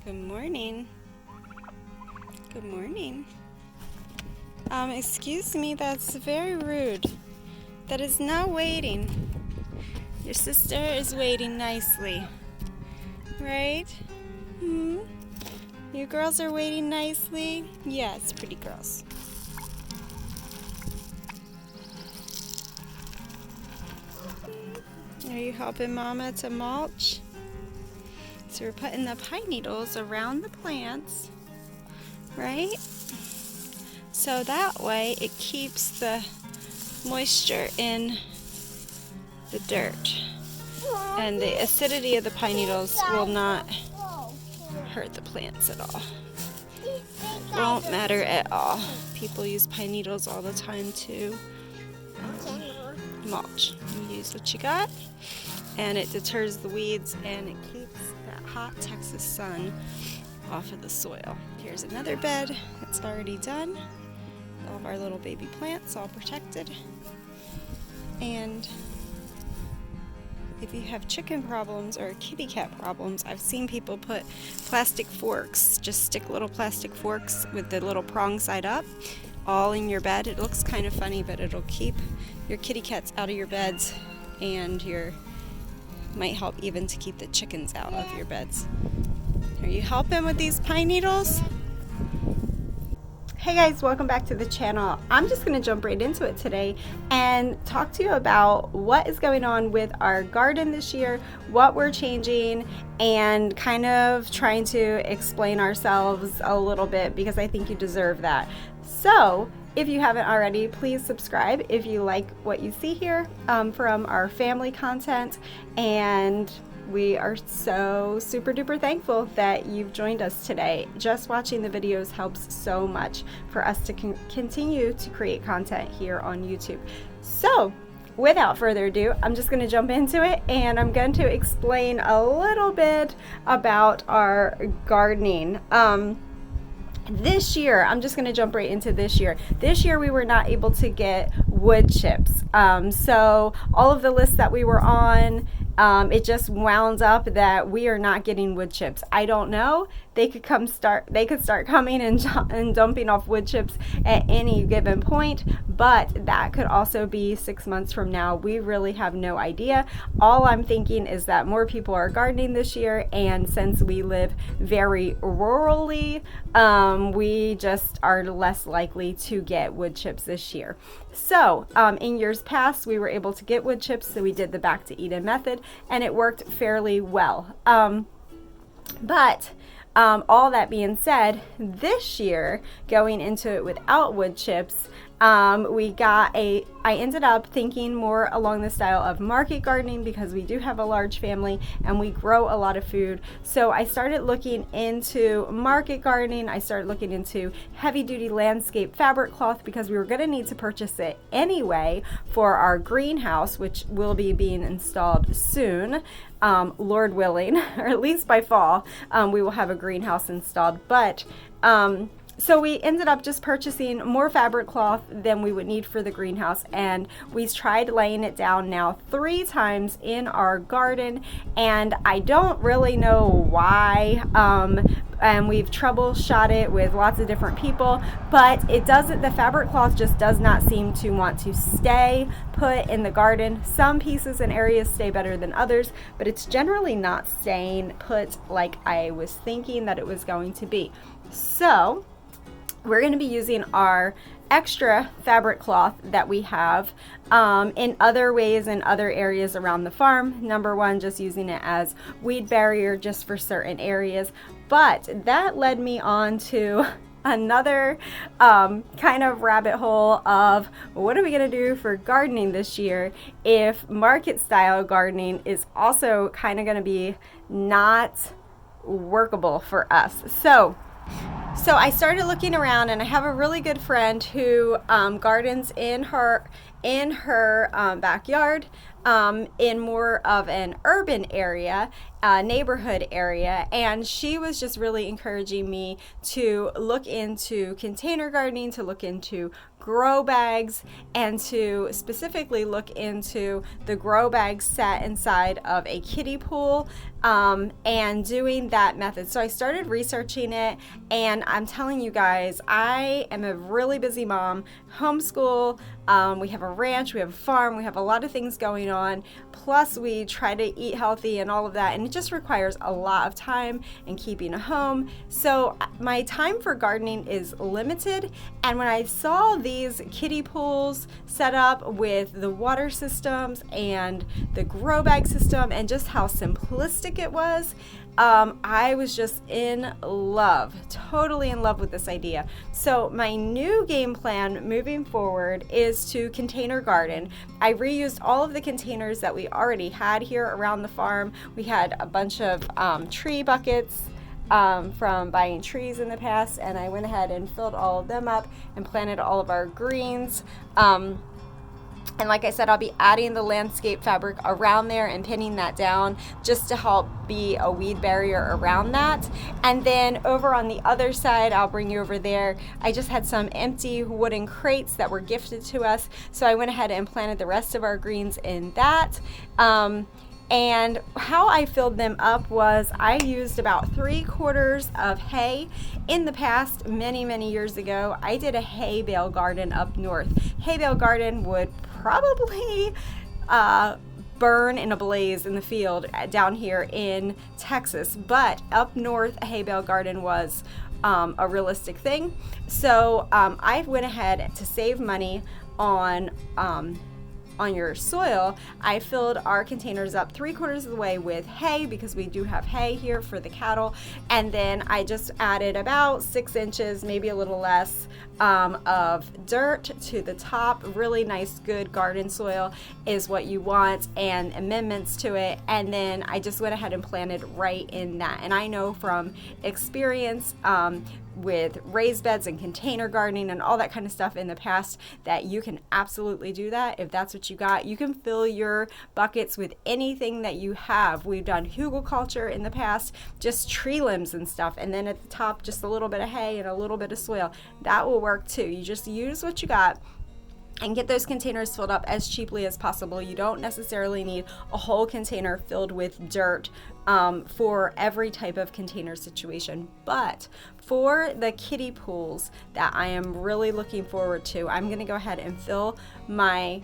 Good morning. Good morning. Excuse me, that's very rude. That is not waiting. Your sister is waiting nicely. Right? You girls are waiting nicely? Yeah, it's pretty girls. Are you helping Mama to mulch? So we're putting the pine needles around the plants, right? So that way it keeps the moisture in the dirt. And the acidity of the pine needles will not hurt the plants at all. Won't matter at all. People use pine needles all the time to mulch. You use what you got, and it deters the weeds and it keeps that hot Texas sun off of the soil. Here's another bed. It's already done. All of our little baby plants all protected. And if you have chicken problems or kitty cat problems, I've seen people put plastic forks, just stick little plastic forks with the little prong side up, all in your bed. It looks kind of funny, but it'll keep your kitty cats out of your beds, and might help even to keep the chickens out of your beds. Are you helping with these pine needles? Hey guys, welcome back to the channel. I'm just going to jump right into it today and talk to you about what is going on with our garden this year, what we're changing, and kind of trying to explain ourselves a little bit because I think you deserve that. So if you haven't already, please subscribe if you like what you see here from our family content, and we are so super duper thankful that you've joined us today. Just watching the videos helps so much for us to continue to create content here on YouTube. So without further ado, I'm just going to jump into it, and I'm going to explain a little bit about our gardening. This year, I'm just going to jump right into this year. This year we were not able to get wood chips. So all of the lists that we were on, it just wound up that we are not getting wood chips. I don't know. They could start coming and dumping off wood chips at any given point, but that could also be 6 months from now. We really have no idea. All I'm thinking is that more people are gardening this year, and since we live very rurally, we just are less likely to get wood chips this year. So in years past, we were able to get wood chips, so we did the Back to Eden method, and it worked fairly well. But all that being said, this year, going into it without wood chips, I ended up thinking more along the style of market gardening because we do have a large family and we grow a lot of food. So I started looking into market gardening. I started looking into heavy duty landscape fabric cloth because we were going to need to purchase it anyway for our greenhouse, which will be being installed soon. Lord willing, or at least by fall, we will have a greenhouse installed. But so we ended up just purchasing more fabric cloth than we would need for the greenhouse, and we tried laying it down now 3 times in our garden, and I don't really know why. And we've troubleshot it with lots of different people, but the fabric cloth just does not seem to want to stay put in the garden. Some pieces and areas stay better than others, but it's generally not staying put like I was thinking that it was going to be. So we're going to be using our extra fabric cloth that we have in other ways in other areas around the farm. Number one, just using it as weed barrier just for certain areas. But that led me on to another kind of rabbit hole of what are we going to do for gardening this year if market style gardening is also kind of going to be not workable for us. So I started looking around, and I have a really good friend who gardens in her backyard. in more of an urban area, neighborhood area, and she was just really encouraging me to look into container gardening, to look into grow bags, and to specifically look into the grow bag set inside of a kiddie pool, and doing that method. So I started researching it, and I'm telling you guys, I am a really busy mom, homeschool, we have a ranch, we have a farm, we have a lot of things going on, plus we try to eat healthy and all of that, and it just requires a lot of time and keeping a home. So my time for gardening is limited, and when I saw these kiddie pools set up with the water systems and the grow bag system and just how simplistic it was, I was just in love, totally in love with this idea. So my new game plan moving forward is to container garden. I reused all of the containers that we already had here around the farm. We had a bunch of tree buckets from buying trees in the past, and I went ahead and filled all of them up and planted all of our greens. And like I said, I'll be adding the landscape fabric around there and pinning that down just to help be a weed barrier around that. And then over on the other side, I'll bring you over there. I just had some empty wooden crates that were gifted to us, so I went ahead and planted the rest of our greens in that. And how I filled them up was I used about 3/4 of hay. In the past, many years ago, I did a hay bale garden up north. Hay bale garden would probably burn in a blaze in the field down here in Texas, but up north, a hay bale garden was a realistic thing. So I went ahead to save money on your soil. I filled our containers up 3/4 of the way with hay, because we do have hay here for the cattle, and then I just added about 6 inches, maybe a little less, of dirt to the top. Really nice, good garden soil is what you want, and amendments to it, and then I just went ahead and planted right in that. And I know from experience with raised beds and container gardening and all that kind of stuff in the past that you can absolutely do that if that's what you got. You can fill your buckets with anything that you have. We've done hugelkultur in the past, just tree limbs and stuff, and then at the top just a little bit of hay and a little bit of soil. That will work too. You just use what you got and get those containers filled up as cheaply as possible. You don't necessarily need a whole container filled with dirt for every type of container situation. But for the kiddie pools that I am really looking forward to, I'm going to go ahead and fill my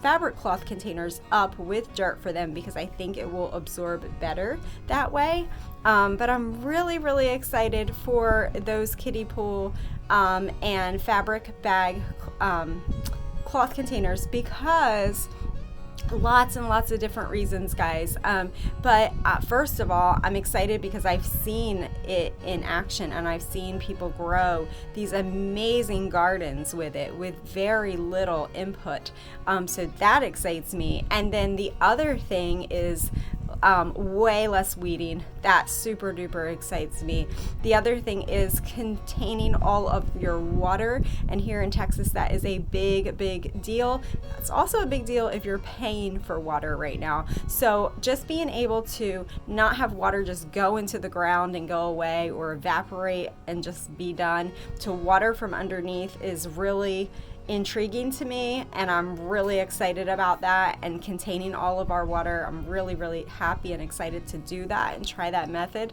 fabric cloth containers up with dirt for them, because I think it will absorb better that way. But I'm really excited for those kiddie pool and fabric bag cloth containers, because lots and lots of different reasons, guys. But first of all, I'm excited because I've seen it in action, and I've seen people grow these amazing gardens with it with very little input. So that excites me. And then the other thing is way less weeding. That super duper excites me. The other thing is containing all of your water, and here in Texas that is a big deal. It's also a big deal if you're paying for water right now. So just being able to not have water just go into the ground and go away or evaporate and just be done, to water from underneath is really intriguing to me, and I'm really excited about that. And containing all of our water, I'm really happy and excited to do that and try that method.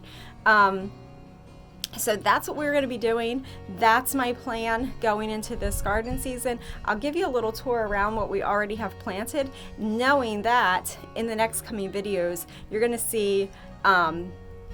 So that's what we're going to be doing. That's my plan going into this garden season. I'll give you a little tour around what we already have planted, knowing that in the next coming videos you're going to see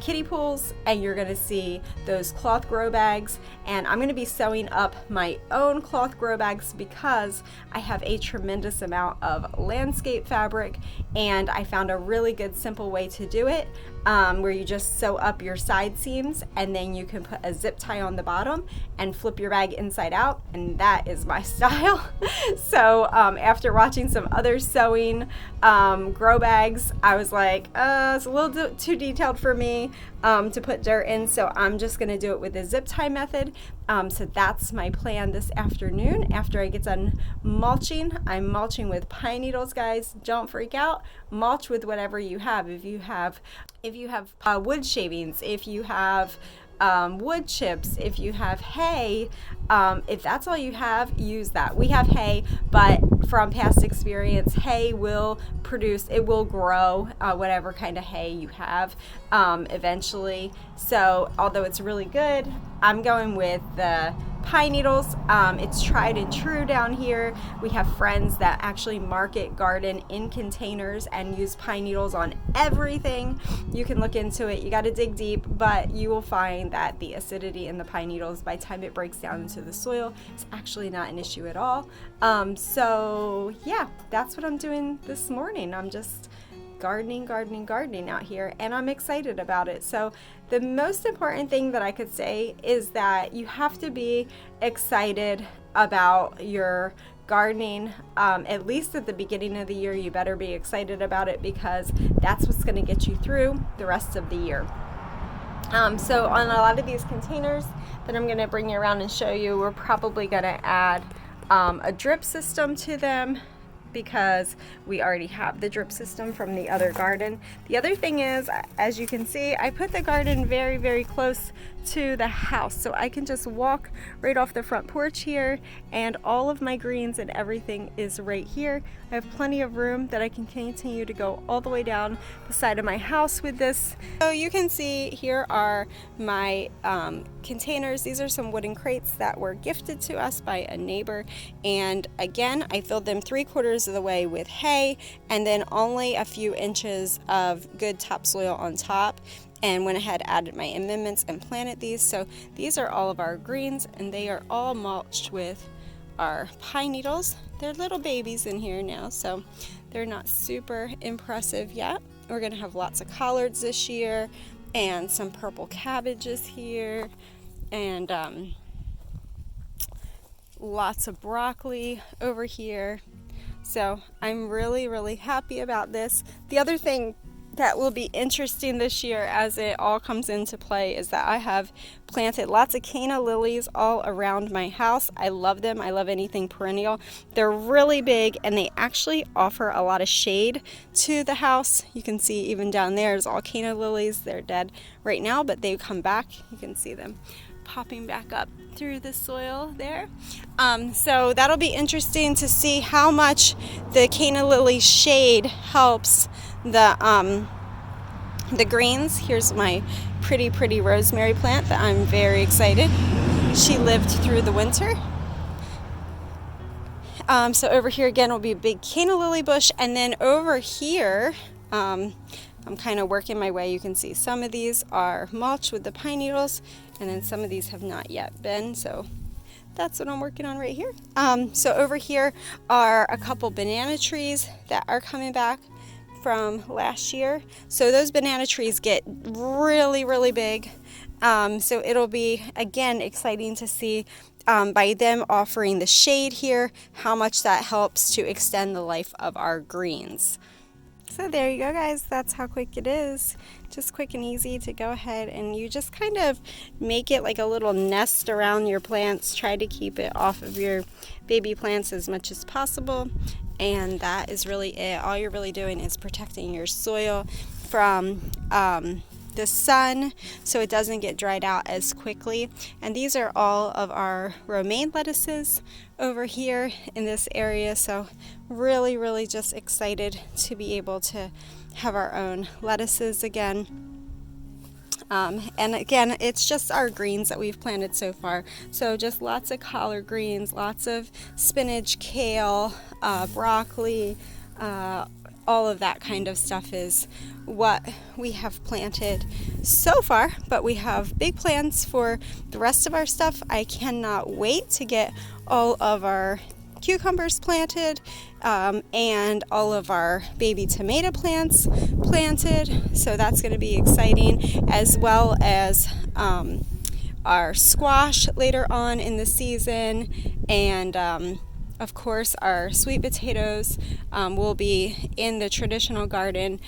kiddie pools, and you're going to see those cloth grow bags, and I'm going to be sewing up my own cloth grow bags because I have a tremendous amount of landscape fabric, and I found a really good simple way to do it, where you just sew up your side seams, and then you can put a zip tie on the bottom and flip your bag inside out, and that is my style. So after watching some other sewing grow bags, I was like, it's a little too detailed for me. to put dirt in, so I'm just going to do it with the zip tie method. So that's my plan this afternoon after I get done mulching. I'm mulching with pine needles, guys. Don't freak out. Mulch with whatever you have. If you have wood shavings, if you have wood chips, if you have hay, if that's all you have, use that. We have hay, but from past experience, hay will produce, it will grow whatever kind of hay you have eventually. So although it's really good, I'm going with the pine needles. It's tried and true down here. We have friends that actually market garden in containers and use pine needles on everything. You can look into it. You got to dig deep, but you will find that the acidity in the pine needles, by the time it breaks down into the soil, is actually not an issue at all. So yeah, that's what I'm doing this morning. I'm just gardening out here, and I'm excited about it. So the most important thing that I could say is that you have to be excited about your gardening. At least at the beginning of the year, you better be excited about it, because that's what's going to get you through the rest of the year. So on a lot of these containers that I'm going to bring you around and show you, we're probably going to add a drip system to them, because we already have the drip system from the other garden. The other thing is, as you can see, I put the garden very, very close to the house, so I can just walk right off the front porch here, and all of my greens and everything is right here. I have plenty of room that I can continue to go all the way down the side of my house with this. So you can see here are my containers. These are some wooden crates that were gifted to us by a neighbor, and again, I filled them 3/4 of the way with hay, and then only a few inches of good topsoil on top, and went ahead, added my amendments, and planted these. So these are all of our greens, and they are all mulched with our pine needles. They're little babies in here now, so they're not super impressive yet. We're gonna have lots of collards this year, and some purple cabbages here, and lots of broccoli over here. So I'm really, really happy about this. The other thing that will be interesting this year as it all comes into play is that I have planted lots of canna lilies all around my house. I love them. I love anything perennial. They're really big, and they actually offer a lot of shade to the house. You can see even down there is all canna lilies. They're dead right now, but they come back. You can see them popping back up through the soil there. So that'll be interesting to see how much the canna lily shade helps the greens. Here's my pretty rosemary plant that I'm very excited. She lived through the winter. So over here again will be a big canna lily bush, and then over here I'm kind of working my way. You can see some of these are mulched with the pine needles, and then some of these have not yet been, so that's what I'm working on right here. So over here are a couple banana trees that are coming back from last year. So those banana trees get really big. So it'll be, again, exciting to see by them offering the shade here, how much that helps to extend the life of our greens. So there you go, guys. That's how quick it is. Just quick and easy to go ahead, and you just kind of make it like a little nest around your plants. Try to keep it off of your baby plants as much as possible, and that is really it. All you're really doing is protecting your soil from the sun so it doesn't get dried out as quickly. And these are all of our romaine lettuces over here in this area, so really just excited to be able to have our own lettuces again. And again, it's just our greens that we've planted so far. So just lots of collard greens, lots of spinach, kale, broccoli, all of that kind of stuff is what we have planted so far, but we have big plans for the rest of our stuff. I cannot wait to get all of our cucumbers planted and all of our baby tomato plants planted, so that's going to be exciting, as well as our squash later on in the season, and of course our sweet potatoes will be in the traditional garden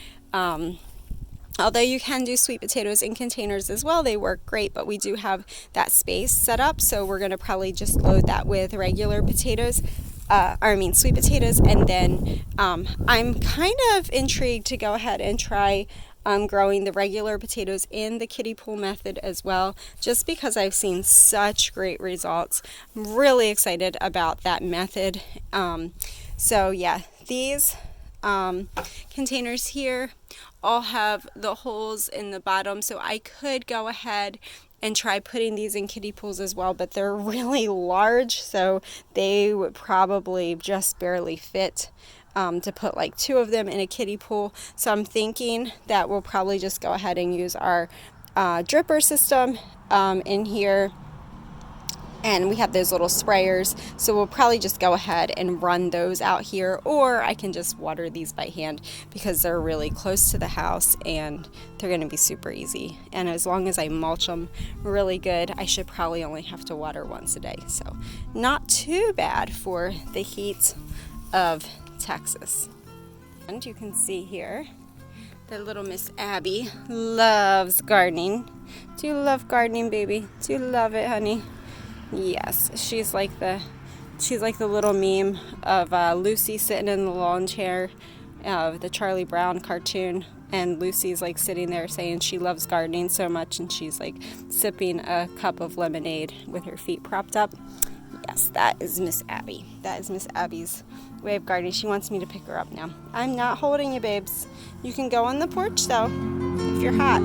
Although you can do sweet potatoes in containers as well, they work great, but we do have that space set up, so we're going to probably just load that with regular potatoes, sweet potatoes, and then I'm kind of intrigued to go ahead and try growing the regular potatoes in the kiddie pool method as well, just because I've seen such great results. I'm really excited about that method. So yeah, these containers here all have the holes in the bottom, so I could go ahead and try putting these in kiddie pools as well, but they're really large, so they would probably just barely fit to put like 2 of them in a kiddie pool. So I'm thinking that we'll probably just go ahead and use our dripper system in here. And we have those little sprayers, so we'll probably just go ahead and run those out here, or I can just water these by hand because they're really close to the house and they're going to be super easy. And as long as I mulch them really good, I should probably only have to water once a day. So not too bad for the heat of Texas. And you can see here that little Miss Abby loves gardening. Do you love gardening, baby? Do you love it, honey? Yes, she's like the little meme of Lucy sitting in the lawn chair of the Charlie Brown cartoon, and Lucy's like sitting there saying she loves gardening so much, and she's like sipping a cup of lemonade with her feet propped up. Yes, that is Miss Abby. That is Miss Abby's way of gardening. She wants me to pick her up now. I'm not holding you, babes. You can go on the porch though, if you're hot.